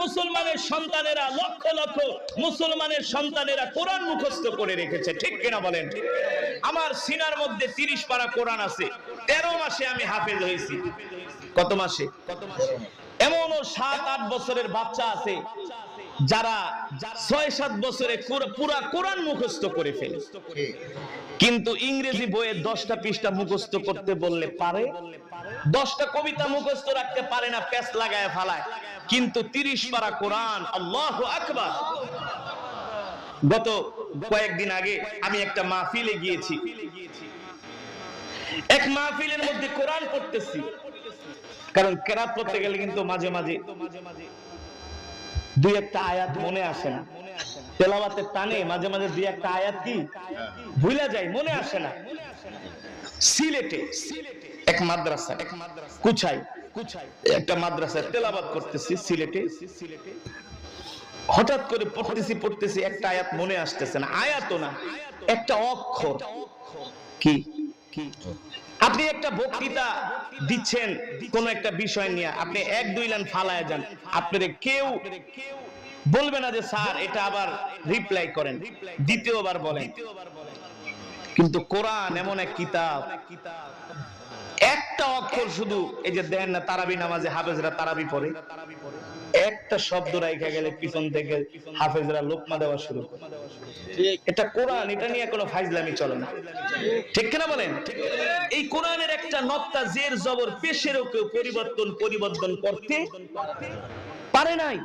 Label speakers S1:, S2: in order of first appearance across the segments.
S1: মুসলমানের সন্তানেরা, লক্ষ লক্ষ মুসলমানের সন্তানেরা কোরআন মুখস্থ করে রেখেছে, ঠিক কিনা বলেন? আমার সিনার মধ্যে 30 পারা কোরআন আছে। 13 মাসে আমি হাফেজ হয়েছি। কত মাসে? এমনও 7-8 বছরের বাচ্চা আছে যারা 6-7 বছরে পুরা কোরআন মুখস্থ করে ফেলে, কিন্তু ইংরেজি বইয়ের 10টা পৃষ্ঠা মুখস্থ করতে বললে পারে, 10টা কবিতা মুখস্থ রাখতে পারে না, প্যাচ লাগায় ফালায়। কিন্তু 30 পারা কোরআন, আল্লাহু আকবার। গত কয়েকদিন আগে আমি একটা মাহফিলে গিয়েছি। এক মাহফিলের মধ্যে কোরআন পড়তেছি, কারণ কেরাত পড়তে গেলে কিন্তু মাঝে মাঝে দুই একটা আয়াত মনে আসে না, তেলাওয়াতের টানে মাঝে মাঝে দুই একটা আয়াত কি ভুলে যায়, মনে আসে না। সিলেটে এক মাদ্রাসা, কুচাই একটা মাদ্রাসায় তেলাওয়াত করতেছি সিলেটে। হঠাৎ করে পড়তেছি একটা আয়াত মনে আসতেছে না, আয়াতও না, একটা অক্ষর। কি? আপনি একটা বক্তৃতা দিচ্ছেন কোন একটা বিষয় নিয়ে, আপনি 1-2 লাইন ফালায় যান, আপনারে কেউ বলবে না যে স্যার এটা আবার রিপ্লাই করেন, দ্বিতীয়বার বলেন। কিন্তু কোরআন এমন এক কিতাব, একটা অক্ষর শুধু, এই যে দেন না তারাবি নামাজে হাফেজরা তারাবি পড়ে, একটা শব্দ রাইখা গেলে পিছন থেকে হাফেজরা লোকমা দেওয়া শুরু করে। এটা কোরআন, এটা নিয়ে কোনো ফাইজলামি চলে না, ঠিক কিনা বলেন? এই কোরআনের একটা নক্তা জের জবর পেশেরও কেউ পরিবর্তন করতে পারে নাই।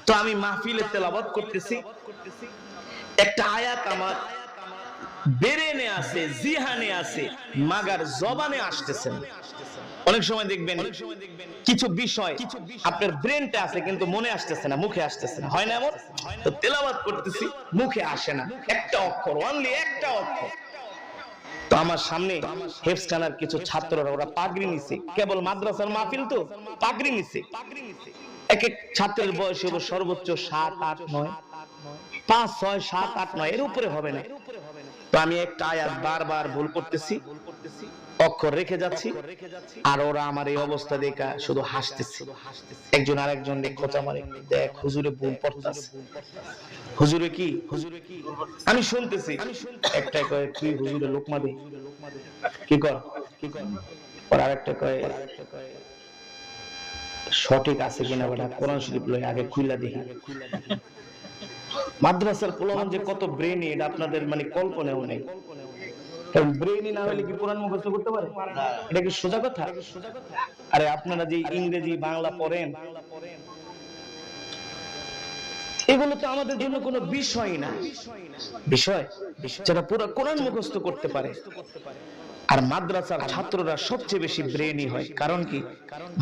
S1: তো আমি মাহফিলে তেলাওয়াত করতেছি, একটা আয়াত আমার বেরেনে আছে, জিহানে আছে, মাগার জবানে আসতেছে না। অনেক সময় দেখবেন কিছু বিষয় আপনার ব্রেনটা আছে কিন্তু মনে আসতেছে না, মুখে আসতেছে না, হয় না এমন? তো তেলাওয়াত করতেছি, মুখে আসে না, একটা অক্ষর, অনলি একটা অক্ষর। তো আমার সামনে হেফজখানার কিছু ছাত্ররা, ওরা পাগড়ি নিছে, কেবল মাদ্রাসার মাহফিল তো পাগড়ি নিছে। এক এক ছাত্রের বয়স হবে সর্বোচ্চ 7, 8, 9, 5, 6, 7, 8, 9 এর উপরে হবে না। তো আমি একটা আয়াত বারবার ভুল করতেছি, অক্ষর রেখে যাচ্ছি, আর ওরা আমার এই অবস্থা দেখা শুধু হাসতেছে। একজন আরেকজন খোঁচা মারে, দেখ হুজুরে ভুল পড়তাছে, হুজুরে কি, আমি শুনতেছি। একটাই কয় তুই হুজুরে লোকমা দে, কি কর, আর আরেকটা কয় সঠিক আছে কিনা বেটা কোরআন শরীফ লই আগে খুইলা দেখি। মাদ্রাসার পোলাপান যে কত ব্রেনি, এটা আপনাদের মানে কল্পনাও নেই। কারণ ব্রেনি না হলে কি কোরআন মুখস্থ করতে পারে? এটা কি সোজা কথা? আরে আপনারা যে ইংরেজি বাংলা পড়েন, এগুলো তো আমাদের জন্য কোনো বিষয় না, বিষয় যারা পুরো কোরআন মুখস্থ করতে পারে। আর মাদ্রাসার ছাত্ররা সবচেয়ে বেশি ব্রেনি হয়। কারণ কি?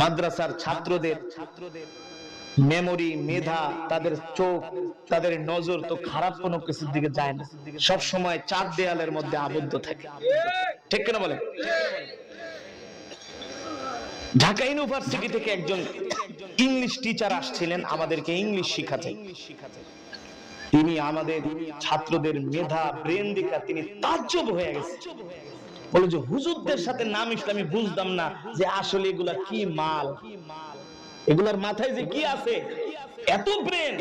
S1: মাদ্রাসার ছাত্রদের মেমোরি, মেধা, তাদের চোখ, তাদের নজর তো খারাপ কোনো কিছুর দিকে যায় না, সব সময় 4 দেয়ালের মধ্যে আবদ্ধ থাকে, ঠিক কিনা বলে? ঢাকা ইউনিভার্সিটি থেকে একজন ইংলিশ টিচার আসছিলেন আমাদেরকে ইংলিশ শিখাতে। তিনি আমাদের ছাত্রদের মেধা, ব্রেন দেখা তিনি তাজ্জব হয়ে গেছে। বলে যে হুজুরদের সাথে নাম ইসলামী বুঝতাম না যে আসলে এগুলা কি মাল, এগুলার মাথায় যে কি আছে, এত ব্রেন,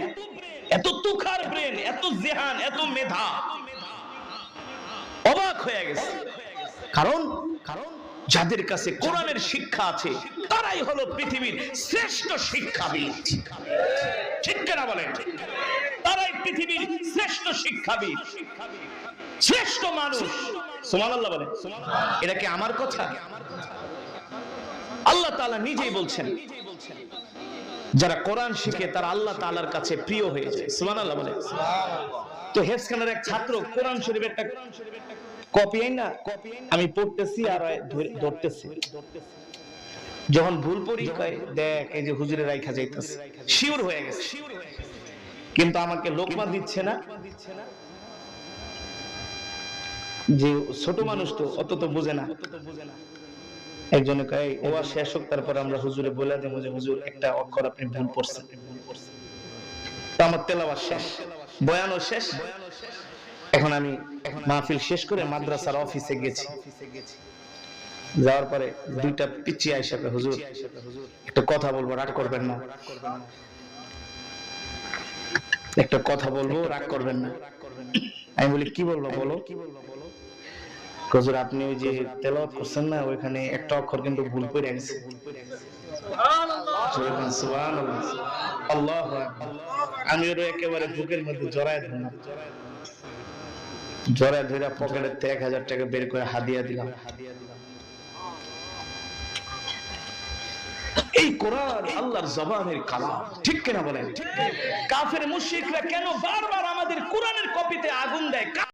S1: এত তুখার ব্রেন, এত জেহান, এত মেধা। অবাক হয়ে গেছে। কারণ যাদের কাছে কোরআনের শিক্ষা আছে তারাই হলো পৃথিবীর শ্রেষ্ঠ শিক্ষাবিদ, ঠিক কিনা বলেন? তারাই পৃথিবীর শ্রেষ্ঠ শিক্ষাবিদ, শ্রেষ্ঠ মানুষ। সুবহানাল্লাহ বলেন। এটা কি আমার কথা? আল্লাহ তাআলা নিজেই বলছেন যারা কোরআন শিখে তারা আল্লাহ তাআলার কাছে প্রিয় হয়ে যায়। সুবহানাল্লাহ বলেন। তো হেফজখানার এক ছাত্র কোরআন শরীফের একটা কপি না, আমি পড়তেছি আর ধরতেছি, যখন ভুল পড়ি কয় দেখ এই যে হুজুরে রাইখা যাইতেছে, শিওর হয়ে গেছে, কিন্তু আমাকে লোকমা দিচ্ছে না। যে ছোট মানুষ তো অত তো বোঝে না। একজনে কয় ওয়া শেষ হোক তারপর আমরা হুজুরে বলে দেব যে হুজুর একটা অক্ষর আপনি ভুল পড়ছেন। তো আমার তেলাওয়াত শেষ, বয়ানও শেষ। এখন আমি মাহফিল শেষ করে মাদ্রাসার অফিসে গেছি। যাওয়ার পরে দুইটা পিচ্চি আইসা হুজুর একটা কথা বলবো, রাগ করবেন না। একটা কথা বলবো, রাগ করবেন না। আমি বলি কি বলবো বলো। হুজুর আপনি ওই যে তেলাওয়াত করছেন না, ওইখানে একটা অক্ষর কিন্তু ভুল করে গেছে। সুবহানাল্লাহ, আল্লাহু আকবার। আমি ওর একেবারে বুকের মধ্যে জড়ায় ধরলাম, জড়ায় ধরে পকেটের থেকে 1000 টাকা বের করে হাদিয়া দিলাম। এই কোরআন আল্লাহর জবানের কালাম, ঠিক কিনা বলেন? কাফের মুশরিকরা কেন বারবার আমাদের কোরআনের কপিতে আগুন দেয়?